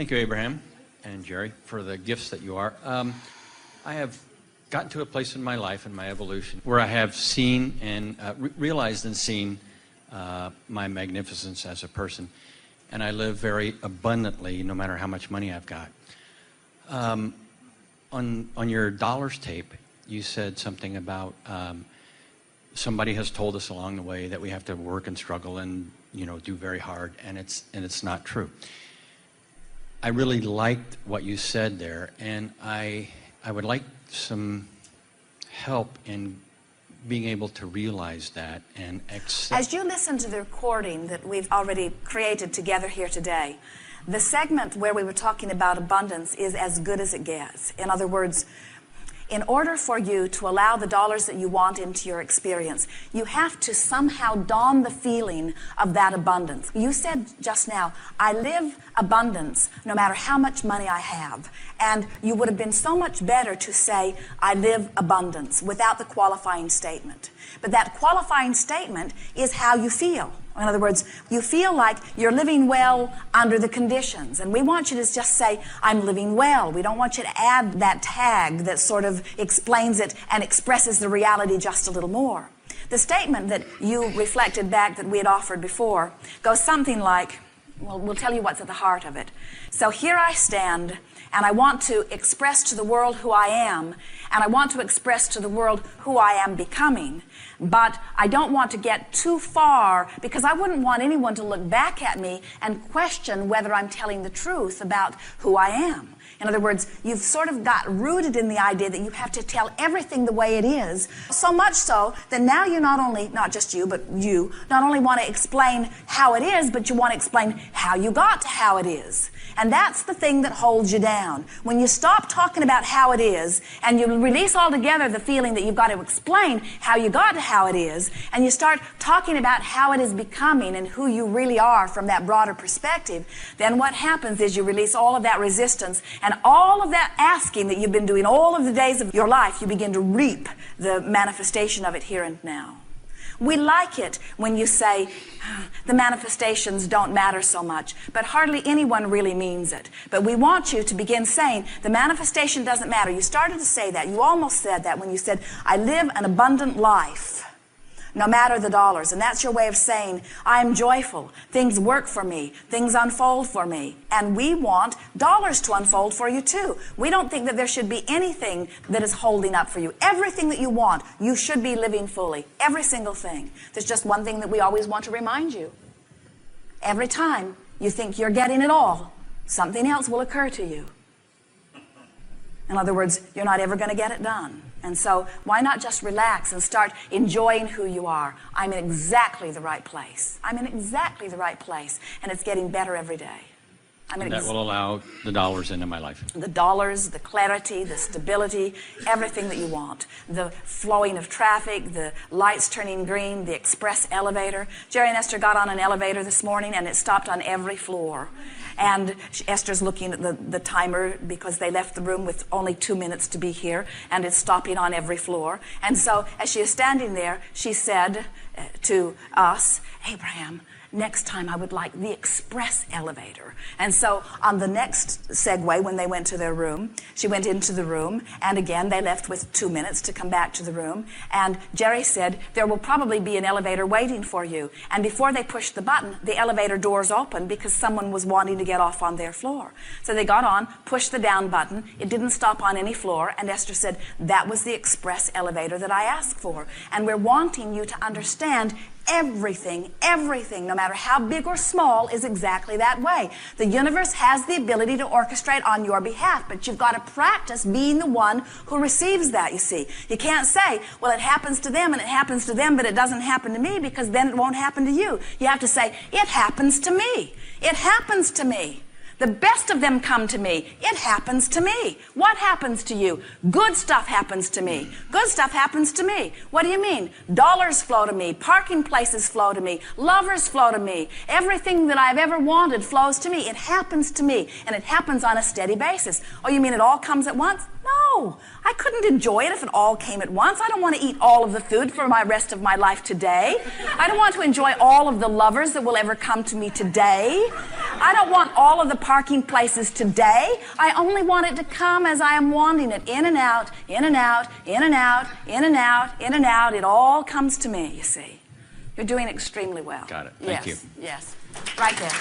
Thank you, Abraham and Jerry, for the gifts that you are. I have gotten to a place in my life, in my evolution, where I have seen and realized and seen my magnificence as a person. And I live very abundantly, no matter how much money I've got. On your dollars tape, you said something about somebody has told us along the way that we have to work and struggle and do very hard, and it's not true. I really liked what you said there, and I would like some help in being able to realize that and accept. As you listen to the recording that we've already created together here today, the segment where we were talking about abundance is as good as it gets. In other words, in order for you to allow the dollars that you want into your experience, you have to somehow dawn the feeling of that abundance. You said just now, I live abundance no matter how much money I have. And you would have been so much better to say, I live abundance, without the qualifying statement. But that qualifying statement is how you feel. In other words, you feel like you're living well under the conditions. And we want you to just say, I'm living well. We don't want you to add that tag that sort of explains it and expresses the reality just a little more. The statement that you reflected back that we had offered before goes something like, well, we'll tell you what's at the heart of it. So here I stand, and I want to express to the world who I am, and I want to express to the world who I am becoming. But I don't want to get too far, because I wouldn't want anyone to look back at me and question whether I'm telling the truth about who I am. In other words, you've sort of got rooted in the idea that you have to tell everything the way it is, so much so that now you not just you, but you not only want to explain how it is, but you want to explain how you got to how it is. And that's the thing that holds you down. When you stop talking about how it is, and you release altogether the feeling that you've got to explain how you got to how it is, and you start talking about how it is becoming and who you really are from that broader perspective, then what happens is you release all of that resistance, and all of that asking that you've been doing all of the days of your life, you begin to reap the manifestation of it here and now. We like it when you say, the manifestations don't matter so much, but hardly anyone really means it. But we want you to begin saying, the manifestation doesn't matter. You started to say that. You almost said that when you said, I live an abundant life, no matter the dollars. And that's your way of saying, I'm joyful. Things work for me. Things unfold for me. And we want dollars to unfold for you too. We don't think that there should be anything that is holding up for you. Everything that you want, you should be living fully. Every single thing. There's just one thing that we always want to remind you. Every time you think you're getting it all, something else will occur to you. In other words, you're not ever going to get it done. And so why not just relax and start enjoying who you are? I'm in exactly the right place. I'm in exactly the right place, and it's getting better every day. And that will allow the dollars into my life. The dollars, the clarity, the stability, everything that you want. The flowing of traffic, the lights turning green, the express elevator. Jerry and Esther got on an elevator this morning, and it stopped on every floor. And Esther's looking at the timer because they left the room with only 2 minutes to be here, and it's stopping on every floor. And so as she is standing there, she said to us, Abraham, next time I would like the express elevator. And so on the next segue, when they went to their room, she went into the room, and again they left with 2 minutes to come back to the room. And Jerry said, there will probably be an elevator waiting for you. And before they pushed the button, the elevator doors opened because someone was wanting to get off on their floor. So they got on, pushed the down button. It didn't stop on any floor. And Esther said, that was the express elevator that I asked for. And we're wanting you to understand everything, no matter how big or small, is exactly that way. The universe has the ability to orchestrate on your behalf, but you've got to practice being the one who receives that, you see. You can't say, well, it happens to them and it happens to them, but it doesn't happen to me, because then it won't happen to you. You have to say, it happens to me. It happens to me. The best of them come to me. It happens to me. What happens to you? Good stuff happens to me. Good stuff happens to me. What do you mean? Dollars flow to me. Parking places flow to me. Lovers flow to me. Everything that I've ever wanted flows to me. It happens to me. And it happens on a steady basis. Oh, you mean it all comes at once? No. I couldn't enjoy it if it all came at once. I don't want to eat all of the food for my rest of my life today. I don't want to enjoy all of the lovers that will ever come to me today. I don't want all of the parking places today. I only want it to come as I am wanting it. In and out, in and out, in and out, in and out, in and out. It all comes to me, you see. You're doing extremely well. Got it. Thank you. Yes, right there.